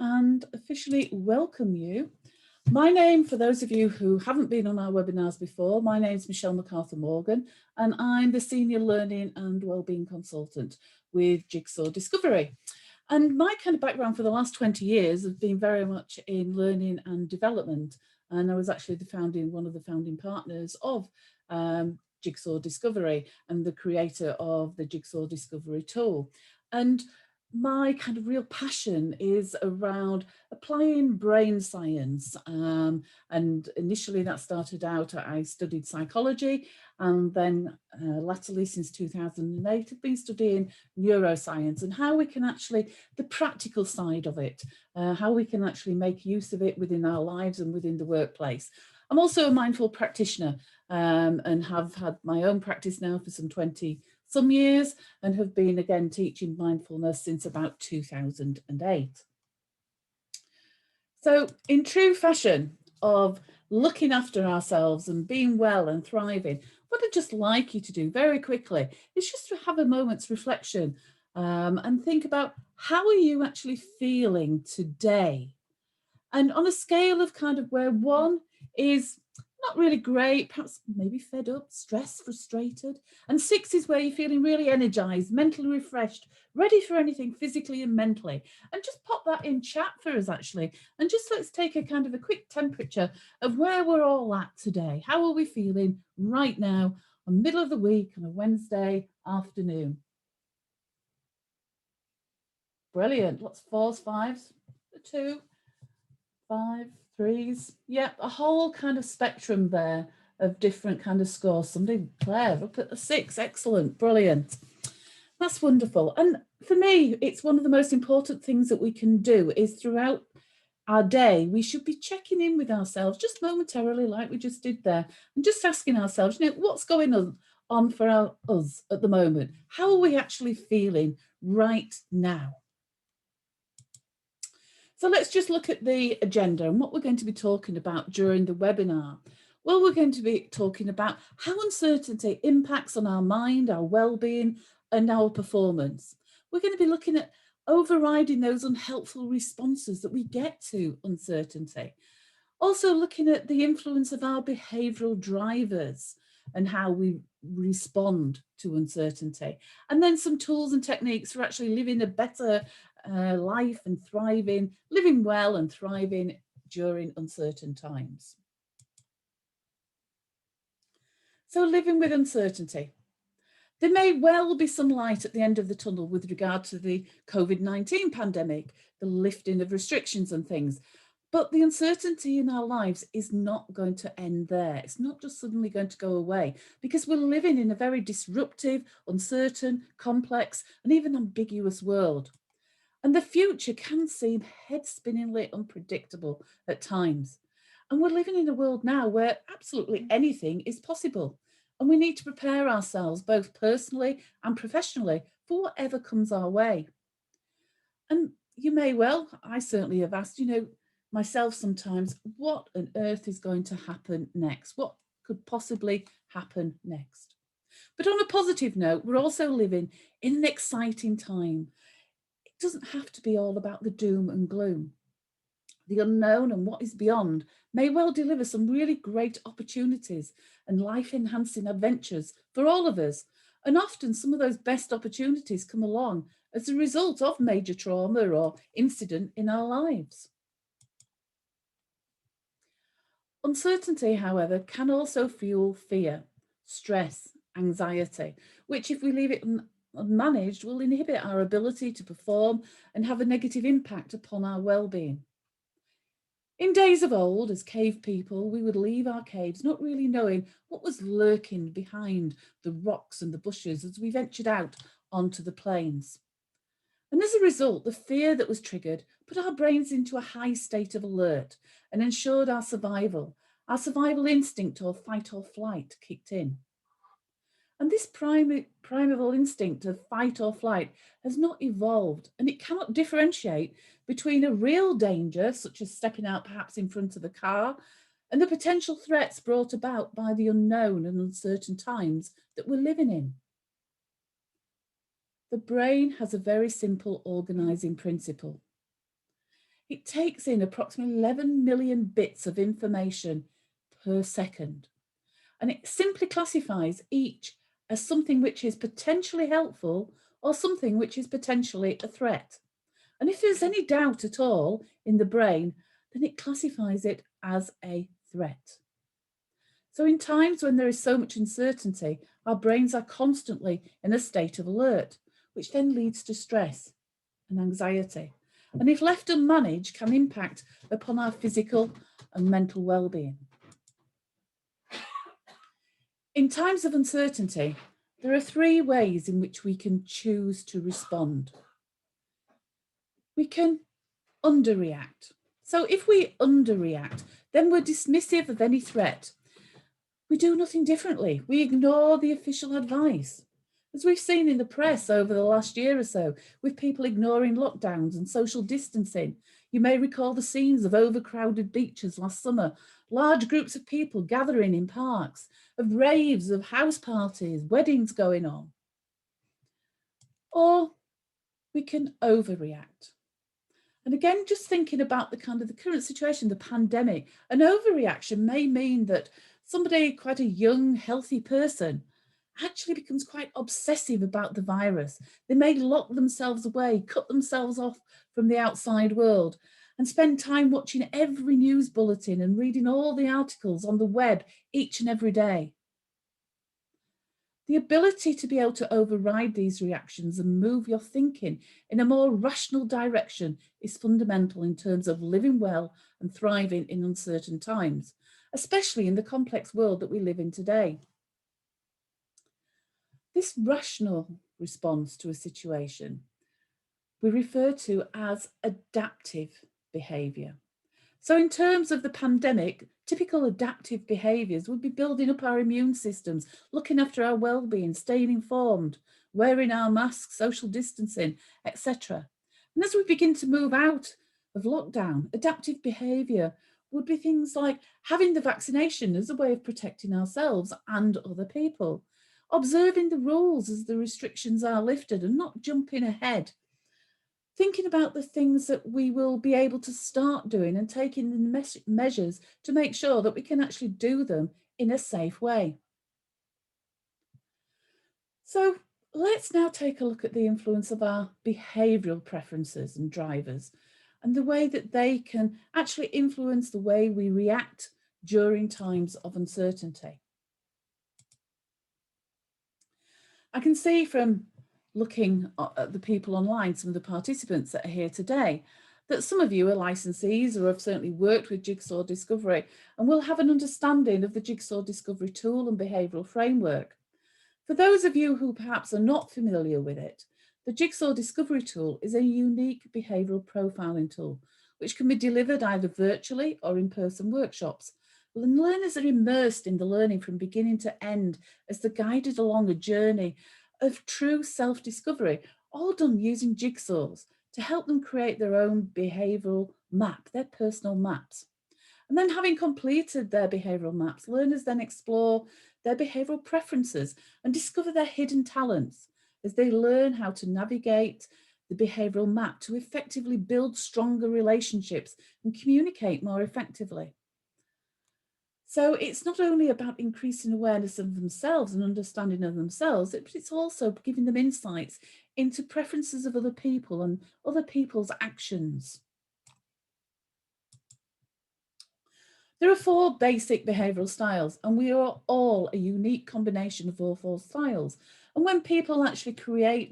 and officially welcome you. My name, for those of you who haven't been on our webinars before, my name is Michelle MacArthur Morgan, and I'm the Senior Learning and Wellbeing Consultant with Jigsaw Discovery. And my kind of background for the last 20 years has been very much in learning and development. And I was actually one of the founding partners of Jigsaw Discovery and the creator of the Jigsaw Discovery tool. And my kind of real passion is around applying brain science. And initially that started out, I studied psychology, and then latterly since 2008, I've been studying neuroscience and how we can actually, the practical side of it, how we can actually make use of it within our lives and within the workplace. I'm also a mindful practitioner and have had my own practice now for some years, and have been again teaching mindfulness since about 2008. So in true fashion of looking after ourselves and being well and thriving, what I'd just like you to do very quickly is just to have a moment's reflection and think about, how are you actually feeling today? And on a scale of kind of where 1 is not really great, perhaps maybe fed up, stressed, frustrated, and 6 is where you're feeling really energized, mentally refreshed, ready for anything physically and mentally. And just pop that in chat for us actually, and just let's take a kind of a quick temperature of where we're all at today. How are we feeling right now on middle of the week on a Wednesday afternoon? Brilliant. Lots of 4s, 5s, 2, 5, 3s. Yep, a whole kind of spectrum there of different kind of scores. Somebody, Claire, up at a 6. Excellent, brilliant. That's wonderful. And for me, it's one of the most important things that we can do is throughout our day, we should be checking in with ourselves just momentarily, like we just did there, and just asking ourselves, what's going on for us at the moment? How are we actually feeling right now? So let's just look at the agenda and what we're going to be talking about during the webinar. Well, we're going to be talking about how uncertainty impacts on our mind, our well-being, and our performance. We're going to be looking at overriding those unhelpful responses that we get to uncertainty. Also looking at the influence of our behavioural drivers and how we respond to uncertainty. And then some tools and techniques for actually living a better life and thriving, living well and thriving during uncertain times. So living with uncertainty. There may well be some light at the end of the tunnel with regard to the COVID-19 pandemic, the lifting of restrictions and things. But the uncertainty in our lives is not going to end there. It's not just suddenly going to go away, because we're living in a very disruptive, uncertain, complex, and even ambiguous world. And the future can seem head-spinningly unpredictable at times. And we're living in a world now where absolutely anything is possible. And we need to prepare ourselves both personally and professionally for whatever comes our way. And you may well, I certainly have asked, myself sometimes, what on earth is going to happen next? What could possibly happen next? But on a positive note, we're also living in an exciting time. It doesn't have to be all about the doom and gloom. The unknown and what is beyond may well deliver some really great opportunities and life-enhancing adventures for all of us. And often some of those best opportunities come along as a result of major trauma or incident in our lives. Uncertainty, however, can also fuel fear, stress, anxiety, which if we leave it unmanaged will inhibit our ability to perform and have a negative impact upon our well-being. In days of old, as cave people, we would leave our caves not really knowing what was lurking behind the rocks and the bushes as we ventured out onto the plains. And as a result, the fear that was triggered put our brains into a high state of alert and ensured our survival. Our survival instinct or fight or flight kicked in. And this primeval instinct of fight or flight has not evolved, and it cannot differentiate between a real danger, such as stepping out perhaps in front of a car, and the potential threats brought about by the unknown and uncertain times that we're living in. The brain has a very simple organizing principle. It takes in approximately 11 million bits of information per second, and it simply classifies each as something which is potentially helpful or something which is potentially a threat. And if there's any doubt at all in the brain, then it classifies it as a threat. So in times when there is so much uncertainty, our brains are constantly in a state of alert, which then leads to stress and anxiety. And if left unmanaged, can impact upon our physical and mental well-being. In times of uncertainty, there are 3 ways in which we can choose to respond. We can underreact. So if we underreact, then we're dismissive of any threat. We do nothing differently. We ignore the official advice. As we've seen in the press over the last year or so, with people ignoring lockdowns and social distancing. You may recall the scenes of overcrowded beaches last summer, large groups of people gathering in parks, of raves, of house parties, weddings going on. Or we can overreact. And again, just thinking about the current situation, the pandemic, an overreaction may mean that somebody, quite a young, healthy person, actually becomes quite obsessive about the virus. They may lock themselves away, cut themselves off from the outside world, and spend time watching every news bulletin and reading all the articles on the web each and every day. The ability to be able to override these reactions and move your thinking in a more rational direction is fundamental in terms of living well and thriving in uncertain times, especially in the complex world that we live in today. This rational response to a situation we refer to as adaptive behaviour. So in terms of the pandemic, typical adaptive behaviours would be building up our immune systems, looking after our well-being, staying informed, wearing our masks, social distancing, etc. And as we begin to move out of lockdown, adaptive behaviour would be things like having the vaccination as a way of protecting ourselves and other people, observing the rules as the restrictions are lifted and not jumping ahead, thinking about the things that we will be able to start doing and taking the measures to make sure that we can actually do them in a safe way. So let's now take a look at the influence of our behavioural preferences and drivers and the way that they can actually influence the way we react during times of uncertainty. I can see from looking at the people online, some of the participants that are here today, that some of you are licensees or have certainly worked with Jigsaw Discovery and will have an understanding of the Jigsaw Discovery tool and behavioural framework. For those of you who perhaps are not familiar with it, the Jigsaw Discovery tool is a unique behavioural profiling tool, which can be delivered either virtually or in person workshops. And learners are immersed in the learning from beginning to end as they're guided along a journey of true self-discovery, all done using jigsaws to help them create their own behavioural map, their personal maps. And then having completed their behavioural maps, learners then explore their behavioural preferences and discover their hidden talents as they learn how to navigate the behavioural map to effectively build stronger relationships and communicate more effectively. So it's not only about increasing awareness of themselves and understanding of themselves, but it's also giving them insights into preferences of other people and other people's actions. There are 4 basic behavioural styles, and we are all a unique combination of all 4 styles. And when people actually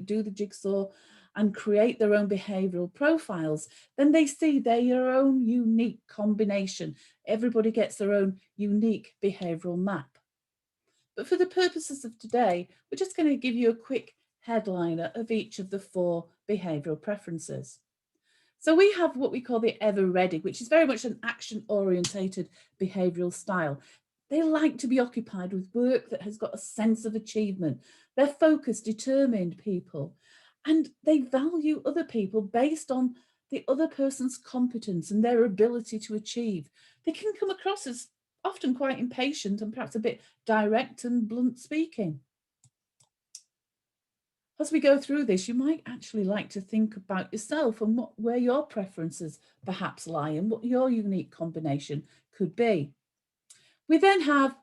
do the jigsaw and create their own behavioural profiles, then they see their own unique combination. Everybody gets their own unique behavioural map. But for the purposes of today, we're just going to give you a quick headliner of each of the 4 behavioural preferences. So we have what we call the Overiding, which is very much an action-orientated behavioural style. They like to be occupied with work that has got a sense of achievement. They're focused, determined people, and they value other people based on the other person's competence and their ability to achieve. They can come across as often quite impatient and perhaps a bit direct and blunt speaking. As we go through this, you might actually like to think about yourself and where your preferences perhaps lie and what your unique combination could be. We then have,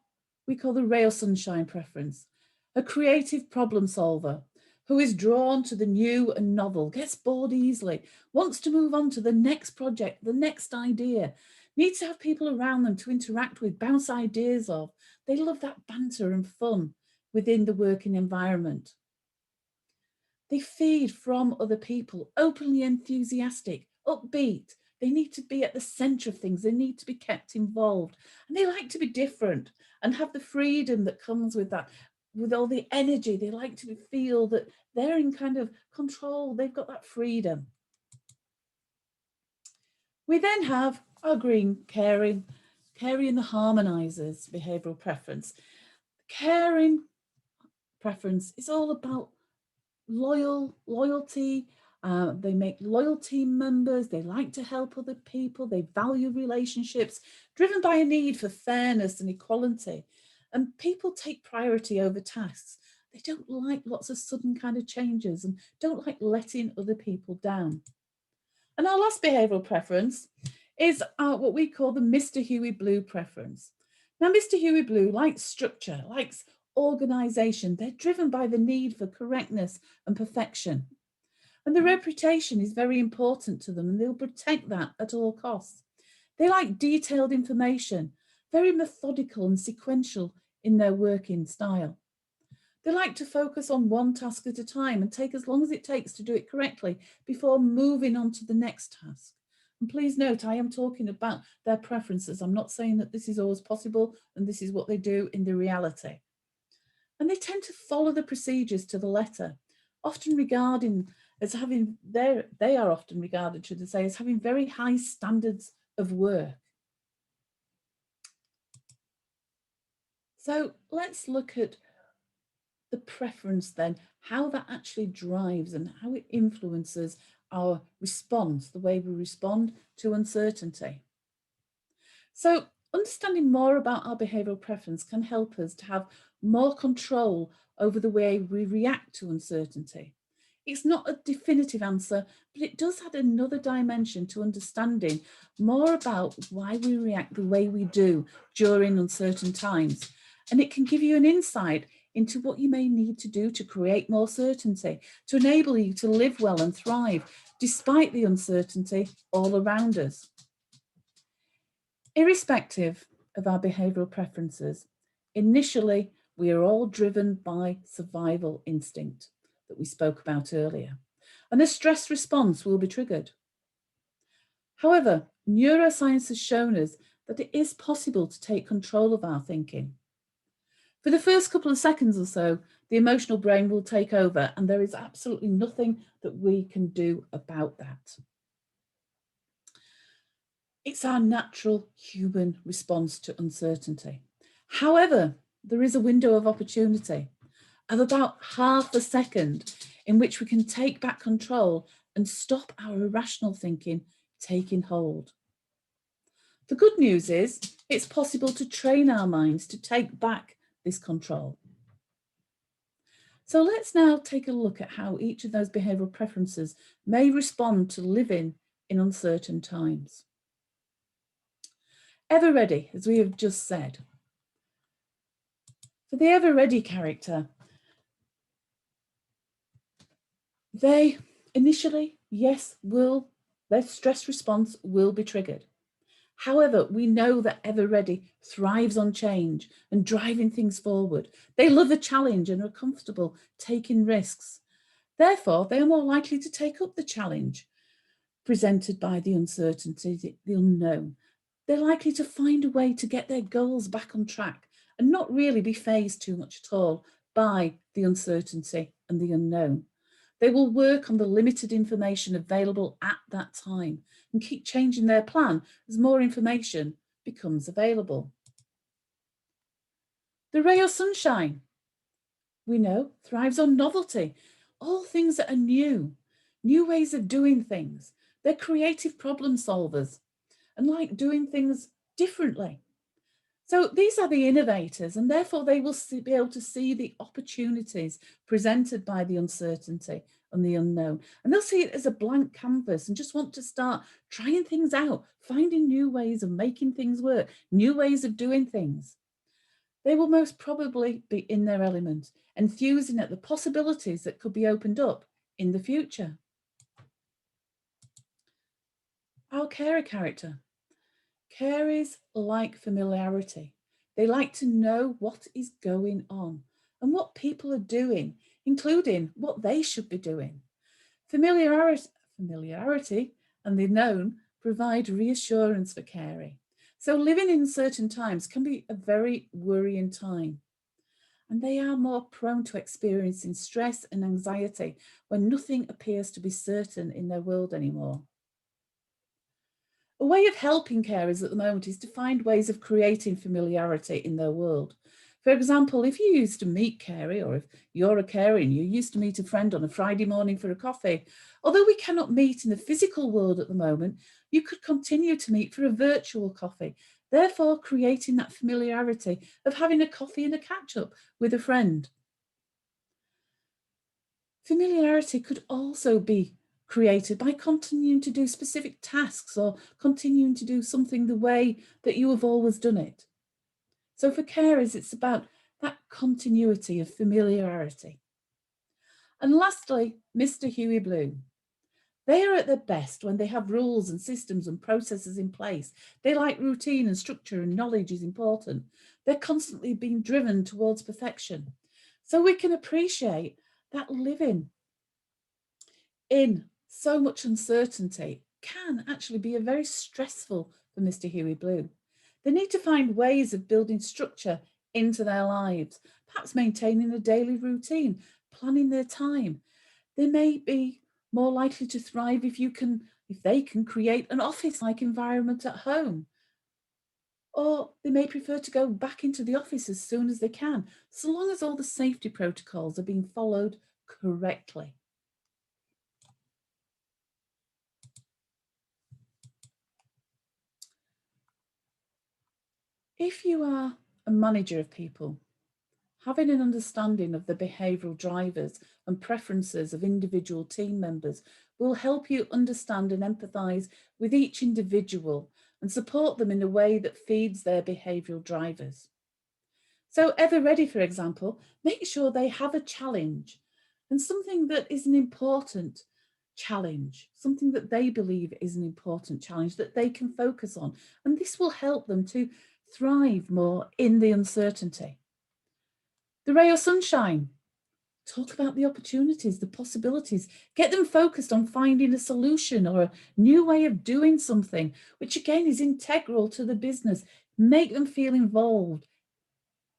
we call the ray of sunshine preference, a creative problem solver who is drawn to the new and novel, gets bored easily, wants to move on to the next project, the next idea, needs to have people around them to interact with, bounce ideas off. They love that banter and fun within the working environment. They feed from other people, openly enthusiastic, upbeat. They need to be at the center of things. They need to be kept involved. And they like to be different and have the freedom that comes with that, with all the energy. They like to feel that they're in kind of control. They've got that freedom. We then have our green, caring the harmonizers behavioral preference. Caring preference is all about loyalty. They make loyal team members. They like to help other people. They value relationships, driven by a need for fairness and equality. And people take priority over tasks. They don't like lots of sudden kind of changes and don't like letting other people down. And our last behavioural preference is what we call the Mr. Huey Blue preference. Now, Mr. Huey Blue likes structure, likes organisation. They're driven by the need for correctness and perfection. And the reputation is very important to them, and they'll protect that at all costs. They like detailed information, very methodical and sequential in their working style. They like to focus on one task at a time and take as long as it takes to do it correctly before moving on to the next task. And please note, I am talking about their preferences. I'm not saying that this is always possible and this is what they do in the reality. And they tend to follow the procedures to the letter, often regarding as having, they are often regarded, should I say, as having very high standards of work. So let's look at the preference then, how that actually drives and how it influences our response, the way we respond to uncertainty. So understanding more about our behavioural preference can help us to have more control over the way we react to uncertainty. It's not a definitive answer, but it does add another dimension to understanding more about why we react the way we do during uncertain times. And it can give you an insight into what you may need to do to create more certainty, to enable you to live well and thrive despite the uncertainty all around us. Irrespective of our behavioural preferences, initially we are all driven by survival instinct that we spoke about earlier, and a stress response will be triggered. However, neuroscience has shown us that it is possible to take control of our thinking. For the first couple of seconds or so, the emotional brain will take over, and there is absolutely nothing that we can do about that. It's our natural human response to uncertainty. However, there is a window of opportunity of about half a second in which we can take back control and stop our irrational thinking taking hold. The good news is it's possible to train our minds to take back this control. So let's now take a look at how each of those behavioural preferences may respond to living in uncertain times. Ever ready, as we have just said. For the ever ready character, they initially, yes, their stress response will be triggered. However, we know that ever ready thrives on change and driving things forward. They love a challenge and are comfortable taking risks. Therefore, they are more likely to take up the challenge presented by the uncertainty, the unknown. They're likely to find a way to get their goals back on track and not really be fazed too much at all by the uncertainty and the unknown. They will work on the limited information available at that time and keep changing their plan as more information becomes available. The ray of sunshine, we know, thrives on novelty. All things that are new ways of doing things. They're creative problem solvers and like doing things differently. So these are the innovators, and therefore they will be able to see the opportunities presented by the uncertainty and the unknown. And they'll see it as a blank canvas and just want to start trying things out, finding new ways of making things work, new ways of doing things. They will most probably be in their element, enthusing at the possibilities that could be opened up in the future. Our carer character. Carers like familiarity. They like to know what is going on and what people are doing, including what they should be doing. Familiarity and the known provide reassurance for caring. So living in certain times can be a very worrying time. And they are more prone to experiencing stress and anxiety when nothing appears to be certain in their world anymore. A way of helping carers at the moment is to find ways of creating familiarity in their world. For example, if you used to meet carer, or if you're a carer and you used to meet a friend on a Friday morning for a coffee, although we cannot meet in the physical world at the moment, you could continue to meet for a virtual coffee, therefore creating that familiarity of having a coffee and a catch-up with a friend. Familiarity could also be created by continuing to do specific tasks or continuing to do something the way that you have always done it. So for carers, it's about that continuity of familiarity. And lastly, Mr. Huey Blue. They are at their best when they have rules and systems and processes in place. They like routine and structure, and knowledge is important. They're constantly being driven towards perfection. So we can appreciate that living in so much uncertainty can actually be a very stressful for Mr. Huey Blue. They need to find ways of building structure into their lives, perhaps maintaining a daily routine, planning their time. They may be more likely to thrive if they can create an office-like environment at home. Or they may prefer to go back into the office as soon as they can, so long as all the safety protocols are being followed correctly. If you are a manager of people, having an understanding of the behavioural drivers and preferences of individual team members will help you understand and empathise with each individual and support them in a way that feeds their behavioural drivers. So Ever Ready, for example, make sure they have a challenge and something that is an important challenge, something that they believe is an important challenge that they can focus on. And this will help them to thrive more in the uncertainty. The Ray of Sunshine. Talk about the opportunities, the possibilities. Get them focused on finding a solution or a new way of doing something, which again is integral to the business. Make them feel involved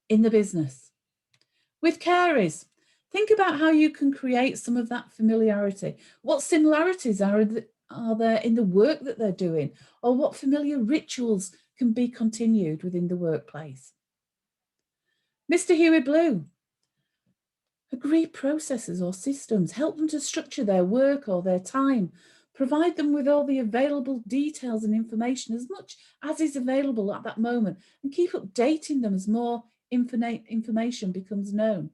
in the business. With carers, think about how you can create some of that familiarity. What similarities are there in the work that they're doing, or what familiar rituals can be continued within the workplace? Mr. Huey Blue. Agree processes or systems, help them to structure their work or their time, provide them with all the available details and information as much as is available at that moment, and keep updating them as more information becomes known.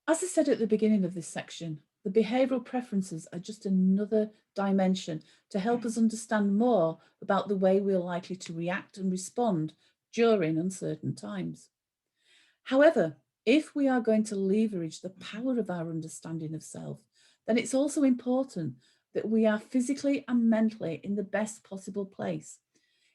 As I said at the beginning of this section, the behavioural preferences are just another dimension to help us understand more about the way we're likely to react and respond during uncertain times. However, if we are going to leverage the power of our understanding of self, then it's also important that we are physically and mentally in the best possible place.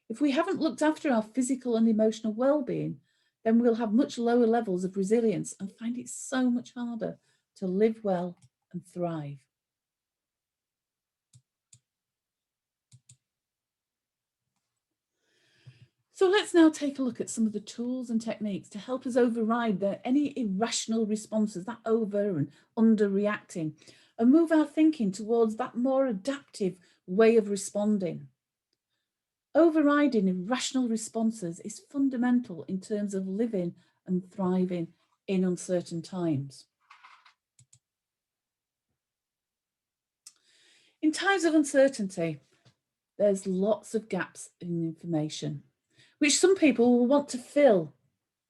If we haven't looked after our physical and emotional well-being, then we'll have much lower levels of resilience and find it so much harder to live well and thrive. So let's now take a look at some of the tools and techniques to help us override any irrational responses, that over and under reacting, and move our thinking towards that more adaptive way of responding. Overriding irrational responses is fundamental in terms of living and thriving in uncertain times. In times of uncertainty, there's lots of gaps in information, which some people will want to fill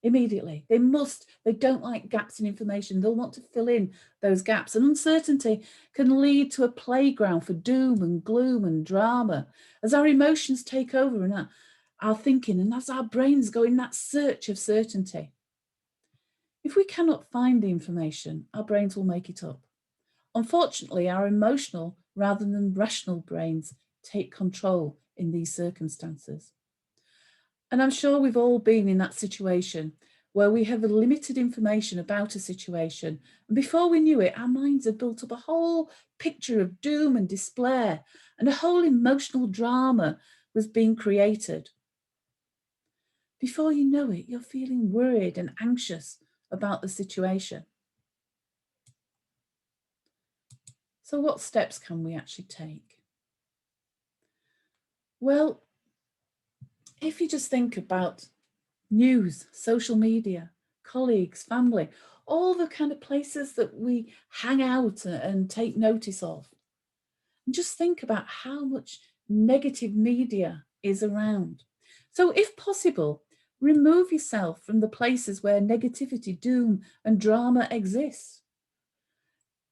immediately. They don't like gaps in information. They'll want to fill in those gaps. And uncertainty can lead to a playground for doom and gloom and drama as our emotions take over and our thinking, and as our brains go in that search of certainty. If we cannot find the information, our brains will make it up. Unfortunately, our emotional rather than rational brains take control in these circumstances. And I'm sure we've all been in that situation where we have limited information about a situation. And before we knew it, our minds had built up a whole picture of doom and despair, and a whole emotional drama was being created. Before you know it, you're feeling worried and anxious about the situation. So what steps can we actually take? Well, if you just think about news, social media, colleagues, family, all the kind of places that we hang out and take notice of. And just think about how much negative media is around. So if possible, remove yourself from the places where negativity, doom and drama exists.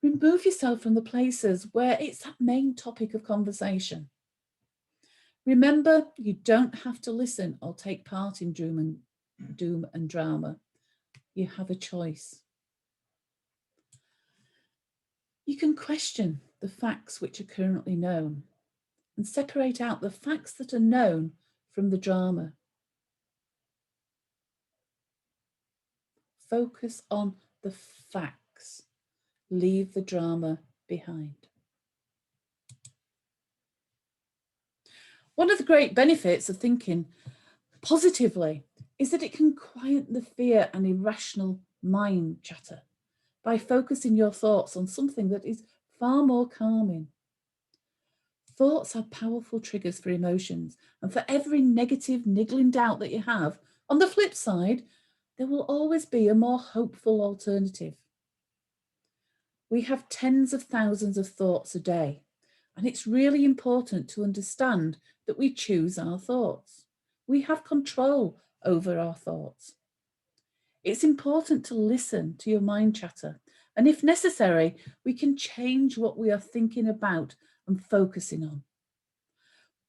Remove yourself from the places where it's that main topic of conversation. Remember, you don't have to listen or take part in doom and drama. You have a choice. You can question the facts which are currently known and separate out the facts that are known from the drama. Focus on the facts. Leave the drama behind. One of the great benefits of thinking positively is that it can quiet the fear and irrational mind chatter by focusing your thoughts on something that is far more calming. Thoughts are powerful triggers for emotions, and for every negative, niggling doubt that you have, on the flip side, there will always be a more hopeful alternative. We have tens of thousands of thoughts a day, and it's really important to understand that we choose our thoughts. We have control over our thoughts. It's important to listen to your mind chatter, and if necessary, we can change what we are thinking about and focusing on.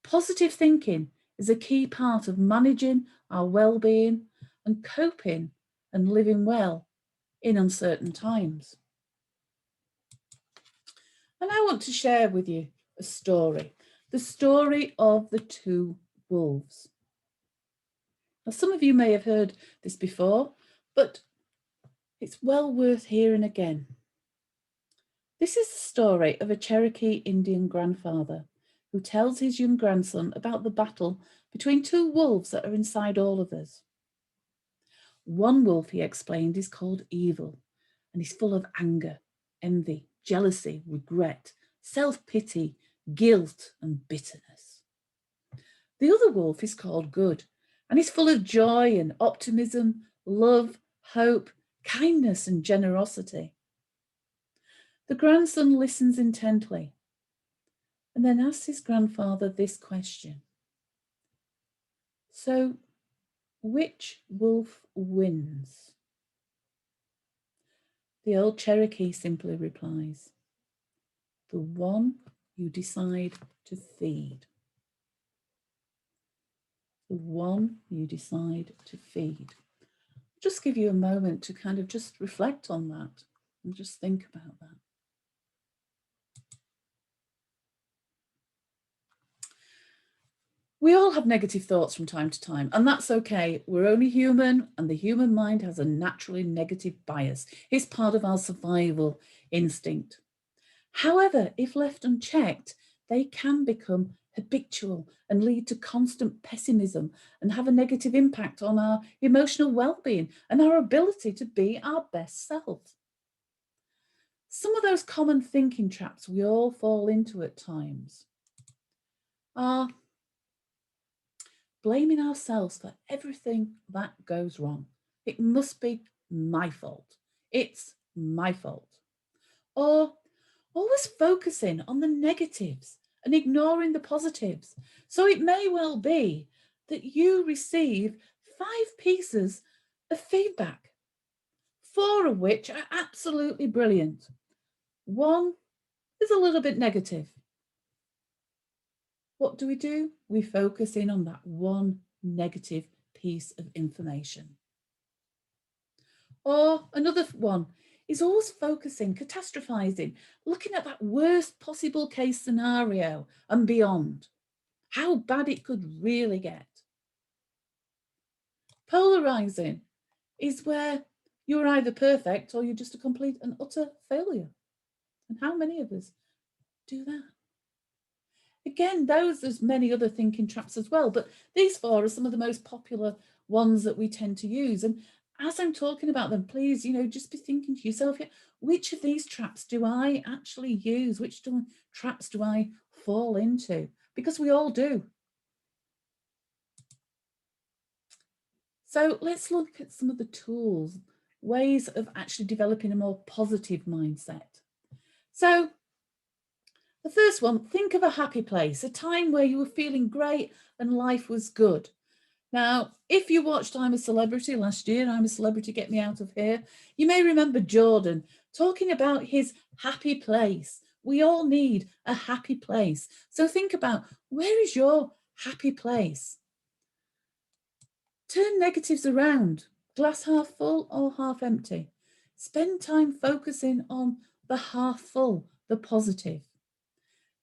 Positive thinking is a key part of managing our well-being and coping and living well in uncertain times. And I want to share with you a story, the story of the two wolves. Now, some of you may have heard this before, but it's well worth hearing again. This is the story of a Cherokee Indian grandfather who tells his young grandson about the battle between two wolves that are inside all of us. One wolf, he explained, is called evil, and he's full of anger, envy, jealousy, regret, self-pity, guilt, and bitterness. The other wolf is called good, and he's full of joy and optimism, love, hope, kindness, and generosity. The grandson listens intently and then asks his grandfather this question. So, which wolf wins? The old Cherokee simply replies, the one you decide to feed. The one you decide to feed. Just give you a moment to kind of just reflect on that and just think about that. We all have negative thoughts from time to time, and that's okay. We're only human, and the human mind has a naturally negative bias. It's part of our survival instinct. However, if left unchecked, they can become habitual and lead to constant pessimism and have a negative impact on our emotional well-being and our ability to be our best self. Some of those common thinking traps we all fall into at times are blaming ourselves for everything that goes wrong. It must be my fault. It's my fault. Or always focusing on the negatives and ignoring the positives. So it may well be that you receive 5 pieces of feedback, 4 of which are absolutely brilliant. 1 is a little bit negative. What do? We focus in on that 1 negative piece of information. Or another one is always focusing, catastrophizing, looking at that worst possible case scenario and beyond, how bad it could really get. Polarizing is where you're either perfect or you're just a complete and utter failure. And how many of us do that? Again, there's many other thinking traps as well, but these 4 are some of the most popular ones that we tend to use. And as I'm talking about them, please, just be thinking to yourself, which of these traps do I actually use? Which traps do I fall into? Because we all do. So let's look at some of the tools, ways of actually developing a more positive mindset. So the first one, think of a happy place, a time where you were feeling great and life was good. Now, if you watched I'm a Celebrity last year, I'm a Celebrity, Get Me Out of Here, you may remember Jordan talking about his happy place. We all need a happy place. So think about, where is your happy place? Turn negatives around. Glass half full or half empty. Spend time focusing on the half full, the positive.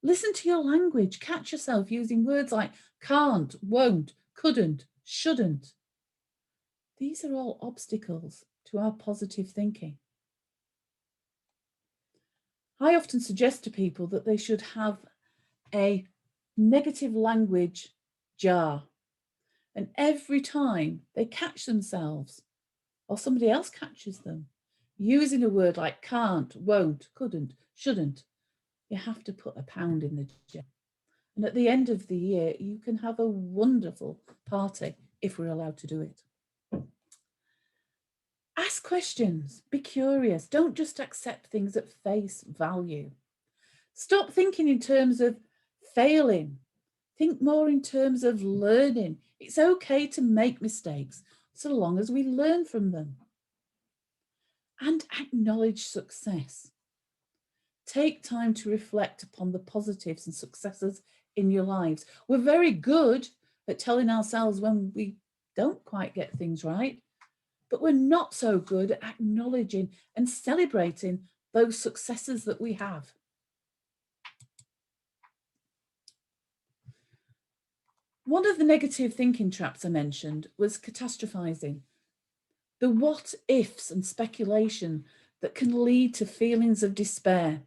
Listen to your language. Catch yourself using words like can't, won't, couldn't, shouldn't. These are all obstacles to our positive thinking. I often suggest to people that they should have a negative language jar. And every time they catch themselves or somebody else catches them using a word like can't, won't, couldn't, shouldn't, you have to put £1 in the jar. And at the end of the year, you can have a wonderful party if we're allowed to do it. Ask questions, be curious. Don't just accept things at face value. Stop thinking in terms of failing. Think more in terms of learning. It's okay to make mistakes so long as we learn from them. And acknowledge success. Take time to reflect upon the positives and successes in your lives. We're very good at telling ourselves when we don't quite get things right, but we're not so good at acknowledging and celebrating those successes that we have. One of the negative thinking traps I mentioned was catastrophizing. The what ifs and speculation that can lead to feelings of despair.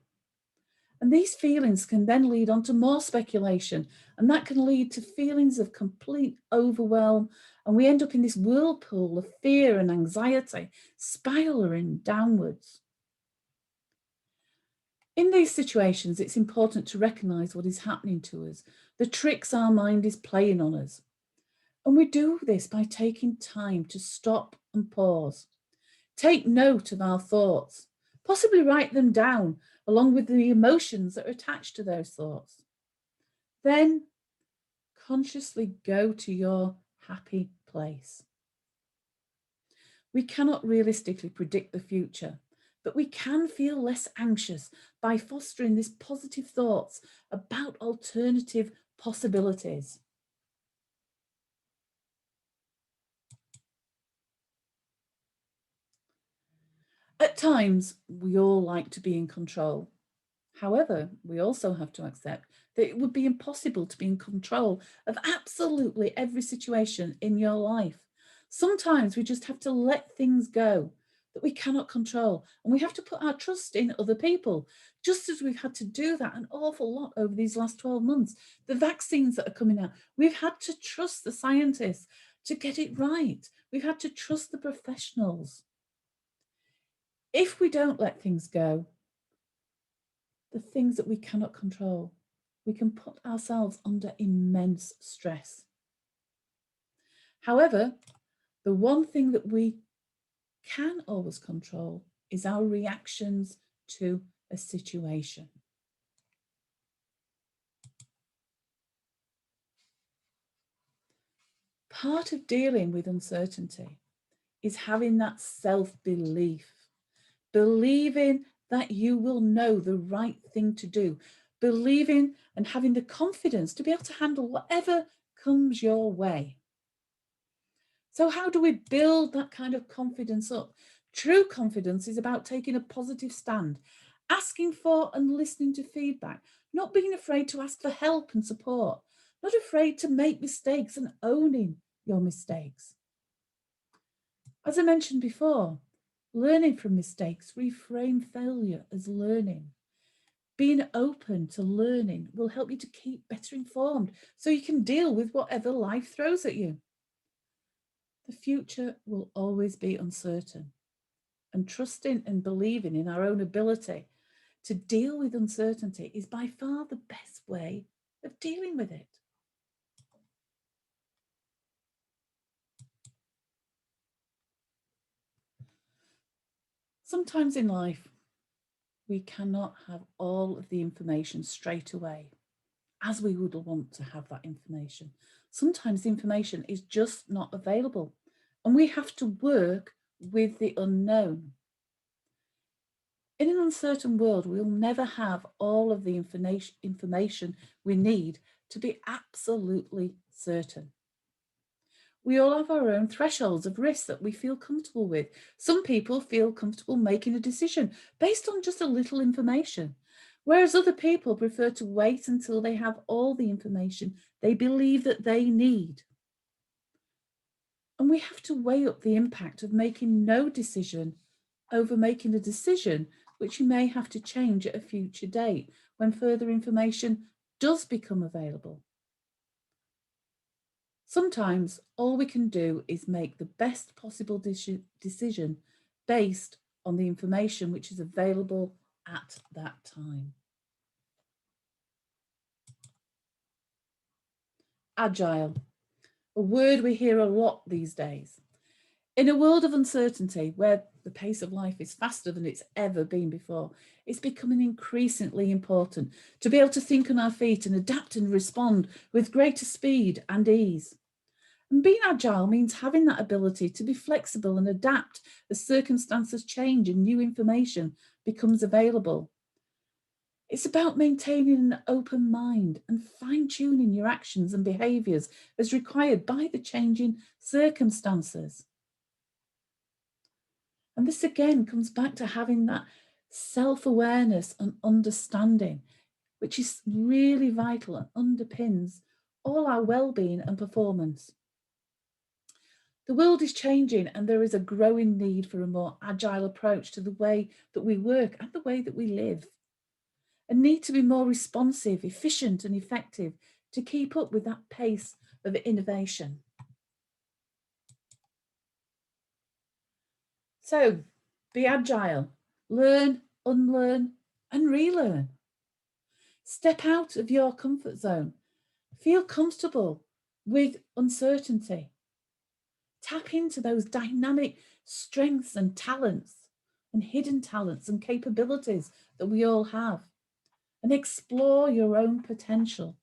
And these feelings can then lead on to more speculation, and that can lead to feelings of complete overwhelm. And we end up in this whirlpool of fear and anxiety, spiraling downwards. In these situations, it's important to recognize what is happening to us, the tricks our mind is playing on us. And we do this by taking time to stop and pause. Take note of our thoughts, possibly write them down along with the emotions that are attached to those thoughts. Then consciously go to your happy place. We cannot realistically predict the future, but we can feel less anxious by fostering these positive thoughts about alternative possibilities. At times, we all like to be in control. However, we also have to accept that it would be impossible to be in control of absolutely every situation in your life. Sometimes we just have to let things go that we cannot control, and we have to put our trust in other people, just as we've had to do that an awful lot over these last 12 months. The vaccines that are coming out, we've had to trust the scientists to get it right. We've had to trust the professionals. If we don't let things go, the things that we cannot control, we can put ourselves under immense stress. However, the one thing that we can always control is our reactions to a situation. Part of dealing with uncertainty is having that self-belief, believing that you will know the right thing to do, believing and having the confidence to be able to handle whatever comes your way. So how do we build that kind of confidence up? True confidence is about taking a positive stand, asking for and listening to feedback, not being afraid to ask for help and support, not afraid to make mistakes and owning your mistakes. As I mentioned before, learning from mistakes, reframe failure as learning. Being open to learning will help you to keep better informed so you can deal with whatever life throws at you. The future will always be uncertain, and trusting and believing in our own ability to deal with uncertainty is by far the best way of dealing with it. Sometimes in life, we cannot have all of the information straight away as we would want to have that information. Sometimes the information is just not available, and we have to work with the unknown. In an uncertain world, we'll never have all of the information we need to be absolutely certain. We all have our own thresholds of risk that we feel comfortable with. Some people feel comfortable making a decision based on just a little information, whereas other people prefer to wait until they have all the information they believe that they need. And we have to weigh up the impact of making no decision over making a decision which you may have to change at a future date when further information does become available. Sometimes all we can do is make the best possible decision based on the information which is available at that time. Agile, a word we hear a lot these days. In a world of uncertainty, where the pace of life is faster than it's ever been before, it's becoming increasingly important to be able to think on our feet and adapt and respond with greater speed and ease. And being agile means having that ability to be flexible and adapt as circumstances change and new information becomes available. It's about maintaining an open mind and fine-tuning your actions and behaviours as required by the changing circumstances. And this again comes back to having that self-awareness and understanding, which is really vital and underpins all our well-being and performance. The world is changing, and there is a growing need for a more agile approach to the way that we work and the way that we live. A need to be more responsive, efficient, and effective to keep up with that pace of innovation. So, be agile, learn, unlearn, and relearn. Step out of your comfort zone. Feel comfortable with uncertainty. Tap into those dynamic strengths and talents and hidden talents and capabilities that we all have, and explore your own potential.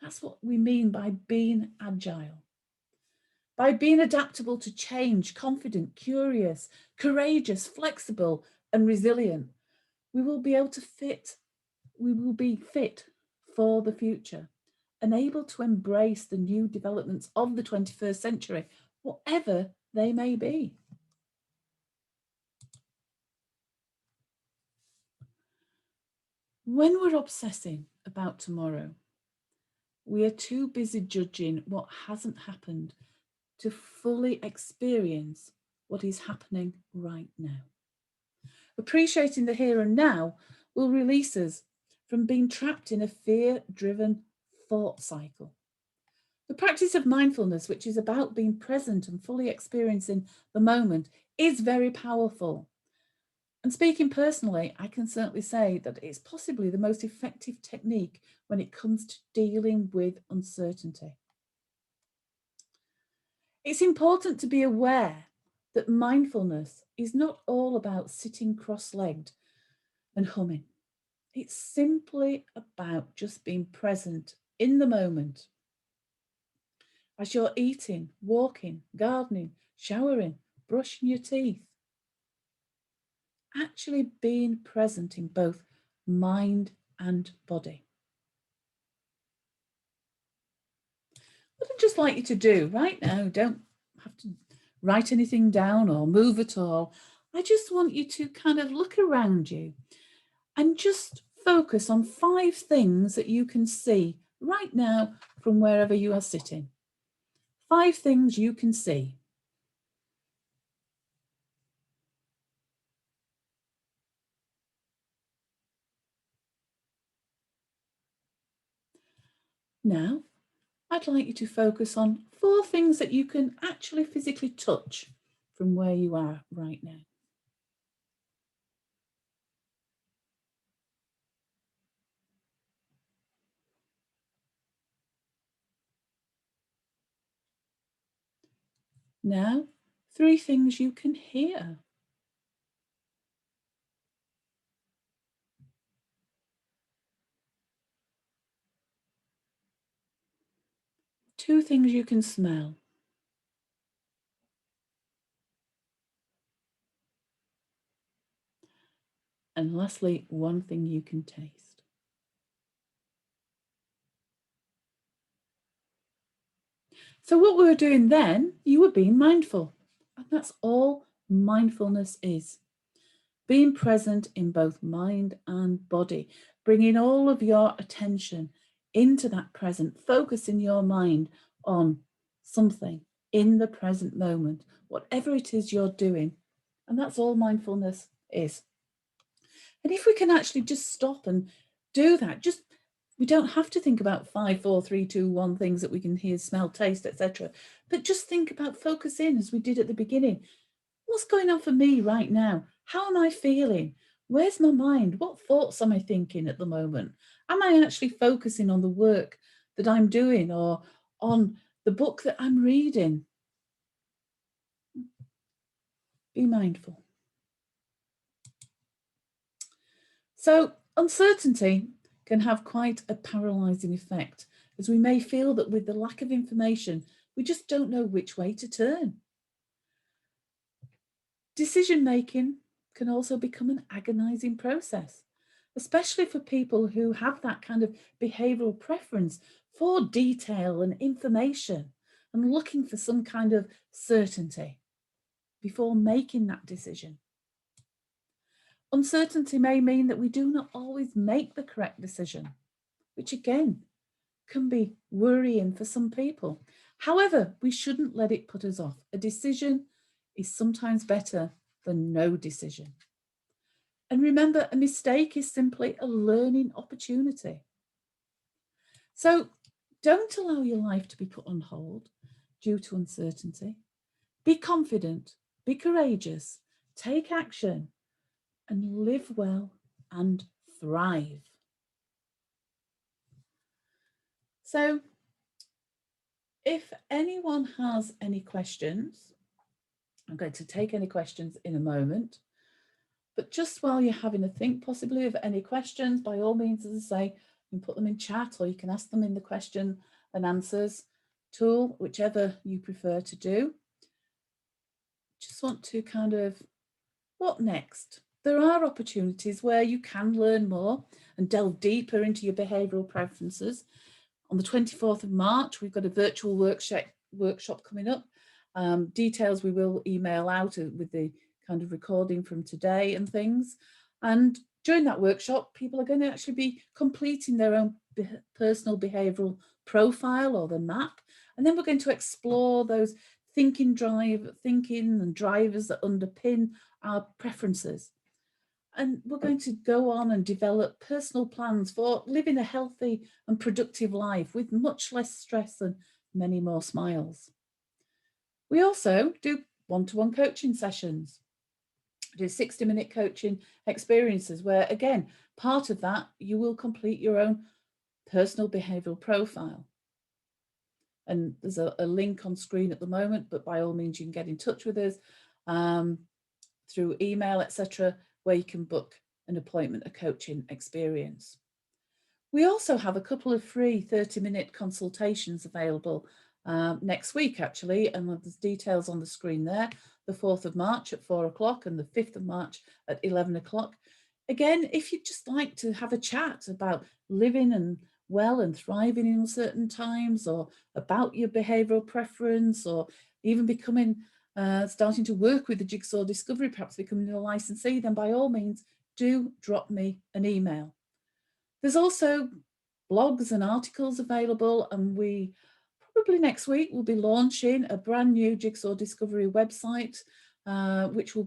That's what we mean by being agile. By being adaptable to change, confident, curious, courageous, flexible, and resilient, we will be fit for the future and able to embrace the new developments of the 21st century, whatever they may be. When we're obsessing about tomorrow, we are too busy judging what hasn't happened to fully experience what is happening right now. Appreciating the here and now will release us from being trapped in a fear-driven thought cycle. The practice of mindfulness, which is about being present and fully experiencing the moment, is very powerful. And speaking personally, I can certainly say that it's possibly the most effective technique when it comes to dealing with uncertainty. It's important to be aware that mindfulness is not all about sitting cross-legged and humming. It's simply about just being present in the moment. as you're eating, walking, gardening, showering, brushing your teeth. Actually being present in both mind and body. What I'd just like you to do right now, don't have to write anything down or move at all. I just want you to kind of look around you and just focus on 5 things that you can see right now from wherever you are sitting. 5 things you can see. Now, I'd like you to focus on 4 things that you can actually physically touch from where you are right now. Now, 3 things you can hear. 2 things you can smell. And lastly, 1 thing you can taste. So what we were doing then, you were being mindful. And that's all mindfulness is. Being present in both mind and body, bringing all of your attention into that present, focusing your mind on something in the present moment, whatever it is you're doing. And that's all mindfulness is. And if we can actually just stop and do that, we don't have to think about 5, 4, 3, 2, 1 things that we can hear, smell, taste, etc. But just think about focus in as we did at the beginning. What's going on for me right now? How am I feeling? Where's my mind? What thoughts am I thinking at the moment? Am I actually focusing on the work that I'm doing or on the book that I'm reading? Be mindful. So, uncertainty can have quite a paralyzing effect, as we may feel that with the lack of information, we just don't know which way to turn. Decision making can also become an agonizing process, especially for people who have that kind of behavioral preference for detail and information and looking for some kind of certainty before making that decision. Uncertainty may mean that we do not always make the correct decision, which again can be worrying for some people. However, we shouldn't let it put us off. A decision is sometimes better than no decision. And remember, a mistake is simply a learning opportunity. So don't allow your life to be put on hold due to uncertainty. Be confident, be courageous, take action, and live well and thrive. So if anyone has any questions, I'm going to take any questions in a moment. But just while you're having a think possibly of any questions, by all means, as I say, you can put them in chat or you can ask them in the question and answers tool, whichever you prefer to do. Just want to kind of, what next? There are opportunities where you can learn more and delve deeper into your behavioural preferences. On the 24th of March, we've got a virtual workshop coming up. Details we will email out with the kind of recording from today and things. And during that workshop, people are going to actually be completing their own personal behavioural profile or the map. And then we're going to explore those thinking and drivers that underpin our preferences. And we're going to go on and develop personal plans for living a healthy and productive life with much less stress and many more smiles. We also do one-to-one coaching sessions, do 60-minute coaching experiences where, again, part of that, you will complete your own personal behavioural profile. And there's a link on screen at the moment, but by all means, you can get in touch with us through email, etc., where you can book an appointment, a coaching experience. We also have a couple of free 30-minute consultations available next week, actually, and there's details on the screen there. The 4th of March at 4 o'clock and the 5th of March at 11 o'clock. Again, if you'd just like to have a chat about living and well and thriving in uncertain times, or about your behavioural preference, or even becoming, starting to work with the Jigsaw Discovery, perhaps becoming a licensee, then by all means, do drop me an email. There's also blogs and articles available, and we probably next week will be launching a brand new Jigsaw Discovery website, which will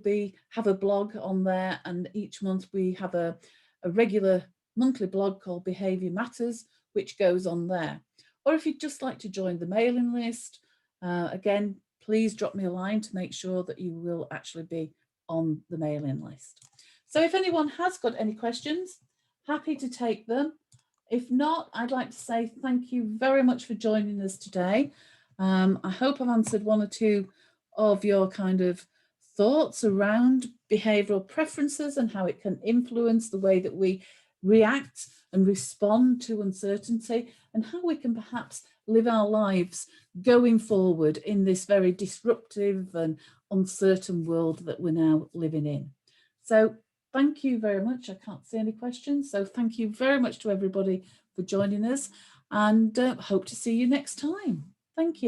have a blog on there, and each month we have a regular monthly blog called Behaviours Matters, which goes on there. Or if you'd just like to join the mailing list, again, please drop me a line to make sure that you will actually be on the mailing list. So if anyone has got any questions, happy to take them. If not, I'd like to say thank you very much for joining us today. I hope I've answered one or two of your kind of thoughts around behavioural preferences and how it can influence the way that we react and respond to uncertainty, and how we can perhaps live our lives going forward in this very disruptive and uncertain world that we're now living in. So thank you very much. I can't see any questions. So thank you very much to everybody for joining us, and hope to see you next time. Thank you.